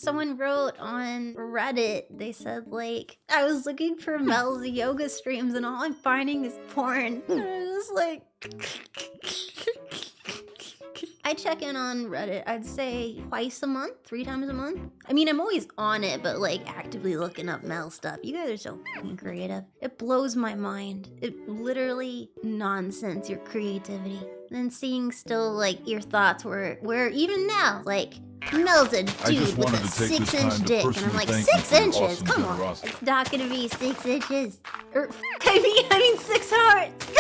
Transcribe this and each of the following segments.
Someone wrote on Reddit, they said like, I was looking for Mel's yoga streams and all I'm finding is porn. And I was like... I check in on Reddit, I'd say twice a month, 3 times a month. I mean, I'm always on it, but like actively looking up Mel stuff. You guys are so fucking creative. It blows my mind. It literally nonsense, your creativity. And then seeing still like your thoughts where even now, like, Mel's a dude with a 6-inch dick. And I'm like, 6 inches? Awesome come on. It's not gonna be 6 inches. Or, I mean 6 hearts.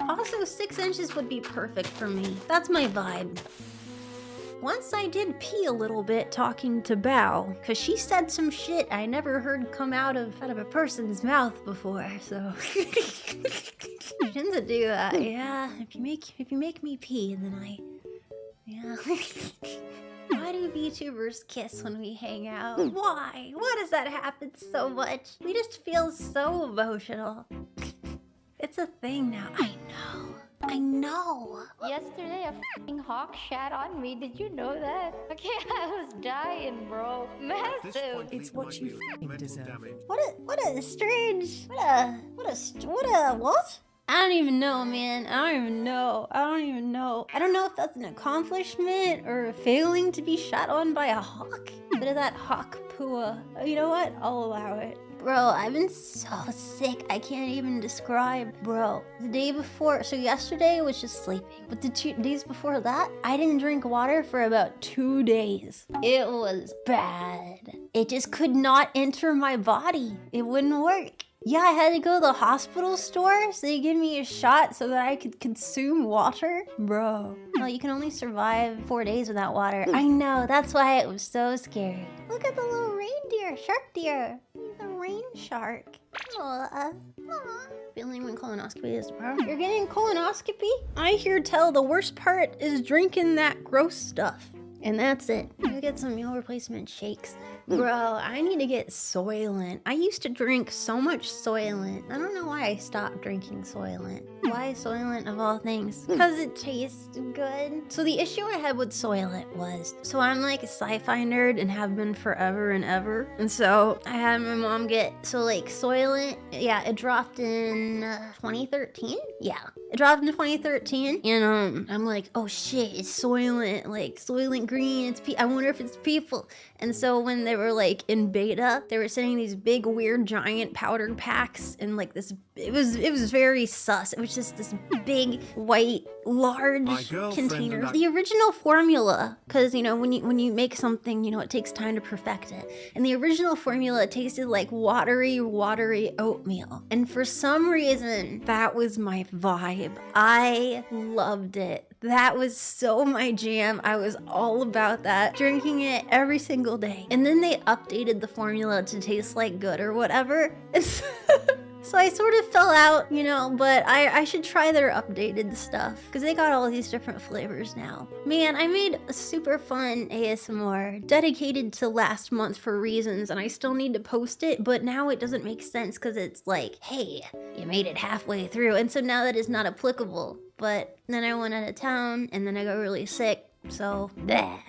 Also, 6 inches would be perfect for me. That's my vibe. Once I did pee a little bit talking to Bao, cause she said some shit I never heard come out of a person's mouth before, so. I tend to do that, yeah. If you make me pee, then yeah. Why do VTubers kiss when we hang out? Why? Why does that happen so much? We just feel so emotional. It's a thing now. I know. Yesterday, a f***ing hawk shat on me. Did you know that? Okay, I was dying, bro. Massive. It's what you f***ing deserve. What a strange. What? I don't even know, man. I don't even know. I don't know if that's an accomplishment or a failing to be shot on by a hawk. Bit of that hawk poo. You know what? I'll allow it. Bro, I've been so sick, I can't even describe. Bro, the day before, so yesterday was just sleeping, but the 2 days before that, I didn't drink water for about 2 days. It was bad. It just could not enter my body. It wouldn't work. Yeah, I had to go to the hospital store so they give me a shot so that I could consume water. Bro. Well, you can only survive 4 days without water. I know, that's why it was so scary. Look at the little reindeer, shark deer. He's a rain shark. Aww. Feeling when colonoscopy is tomorrow. You're getting colonoscopy? I hear tell the worst part is drinking that gross stuff. And that's it. You get some meal replacement shakes. Bro, I need to get Soylent. I used to drink so much Soylent. I don't know why I stopped drinking Soylent. Why Soylent of all things? Because it tastes good. So the issue I had with Soylent was, so I'm like a sci-fi nerd and have been forever and ever. And so I had my mom get, so like Soylent, yeah, it dropped in 2013? Yeah, it dropped in 2013. And I'm like, oh shit, it's Soylent, like Soylent Green, I wonder if it's people. And so when they were like in beta, they were sending these big weird giant powdered packs and like this, it was very sus. It was just this big white large container. The original formula, because you know when you make something, you know, it takes time to perfect it. And the original formula tasted like watery oatmeal. And for some reason, that was my vibe. I loved it. That was so my jam. I was all about that. Drinking it every single day. And then they updated the formula to taste like good or whatever. So I sort of fell out, you know, but I should try their updated stuff because they got all these different flavors now. Man, I made a super fun ASMR dedicated to last month for reasons and I still need to post it, but now it doesn't make sense because it's like, hey, you made it halfway through. And so now that is not applicable. But then I went out of town and then I got really sick. So, bleh.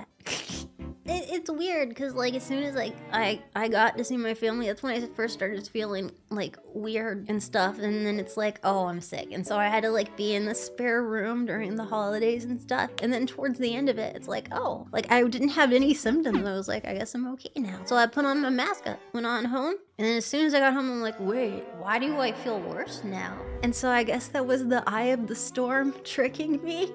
It's weird because like as soon as like I got to see my family, that's when I first started feeling like weird and stuff. And then it's like, oh, I'm sick. And so I had to like be in the spare room during the holidays and stuff. And then towards the end of it, it's like, oh, like I didn't have any symptoms. I was like, I guess I'm okay now. So I put on my mask, went on home. And then as soon as I got home, I'm like, wait, why do I feel worse now? And so I guess that was the eye of the storm tricking me.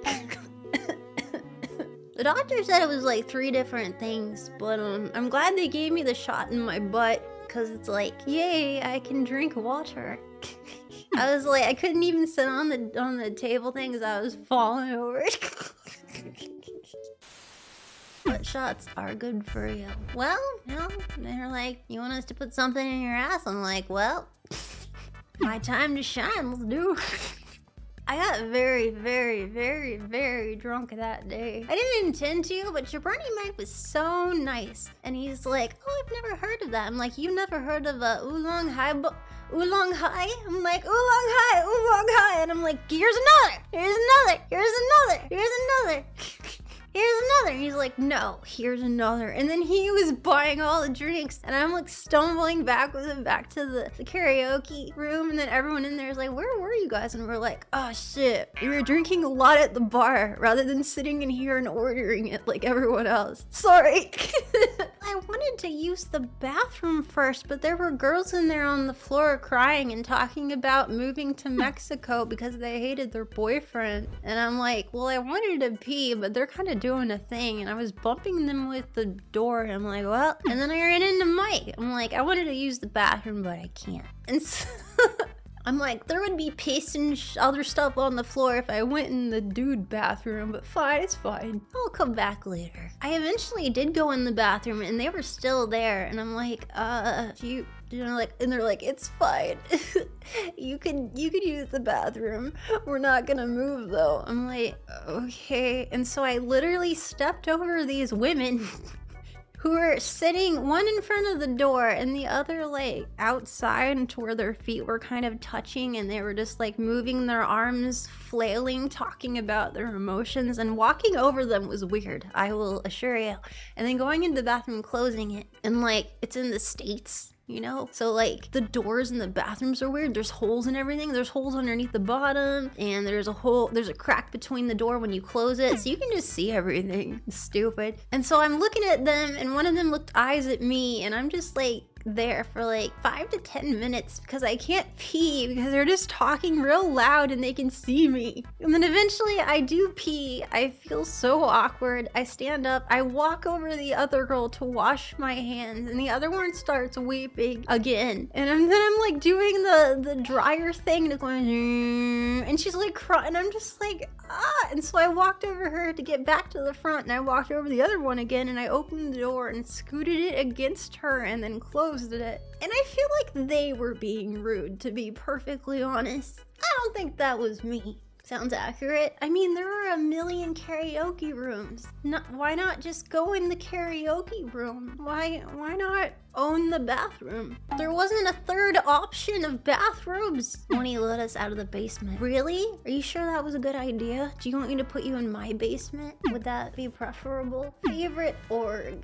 The doctor said it was like 3 different things, but I'm glad they gave me the shot in my butt because it's like, yay, I can drink water. I was like, I couldn't even sit on the table thing because I was falling over. But shots are good for you. Well, you know, they're like, you want us to put something in your ass? I'm like, well, my time to shine, let's do it. I got very, very, very, very drunk that day. I didn't intend to, but Jabroni Mike was so nice. And he's like, oh, I've never heard of that. I'm like, you've never heard of a oolong high? Oolong high? I'm like, oolong high. And I'm like, here's another. here's another. And he's like, no, here's another. And then he was buying all the drinks, and I'm like stumbling back with him back to the karaoke room, and then everyone in there is like, where were you guys? And we're like, oh shit, we were drinking a lot at the bar rather than sitting in here and ordering it like everyone else. Sorry. I wanted to use the bathroom first, but there were girls in there on the floor crying and talking about moving to Mexico because they hated their boyfriend. And I'm like, well, I wanted to pee, but they're kind of doing a thing. And I was bumping them with the door. And I'm like, well, and then I ran into Mike. I'm like, I wanted to use the bathroom, but I can't. And so I'm like, there would be piss and other stuff on the floor if I went in the dude bathroom, but fine, it's fine. I'll come back later. I eventually did go in the bathroom and they were still there. And I'm like, you know, like, and they're like, it's fine. you can use the bathroom. We're not gonna move though. I'm like, okay. And so I literally stepped over these women who were sitting, one in front of the door and the other like outside to where their feet were kind of touching, and they were just like moving their arms, flailing, talking about their emotions, and walking over them was weird, I will assure you. And then going into the bathroom, closing it, and like, it's in the States, you know? So like the doors in the bathrooms are weird. There's holes in everything. There's holes underneath the bottom, and there's a crack between the door when you close it. So you can just see everything. It's stupid. And so I'm looking at them, and one of them looked eyes at me, and I'm just like there for like 5 to 10 minutes because I can't pee because they're just talking real loud and they can see me. And then eventually I do pee. I feel so awkward. I stand up, I walk over to the other girl to wash my hands, and the other one starts weeping again. And then I'm like doing the dryer thing, and going, and she's like crying, and I'm just like, ah. And so I walked over her to get back to the front, and I walked over the other one again, and I opened the door and scooted it against her and then closed it. And I feel like they were being rude, to be perfectly honest. I don't think that was me. Sounds accurate. I mean, there are a million karaoke rooms. Why not just go in the karaoke room? Why not own the bathroom? There wasn't a third option of bathrooms when he let us out of the basement. Really? Are you sure that was a good idea? Do you want me to put you in my basement? Would that be preferable? Favorite org?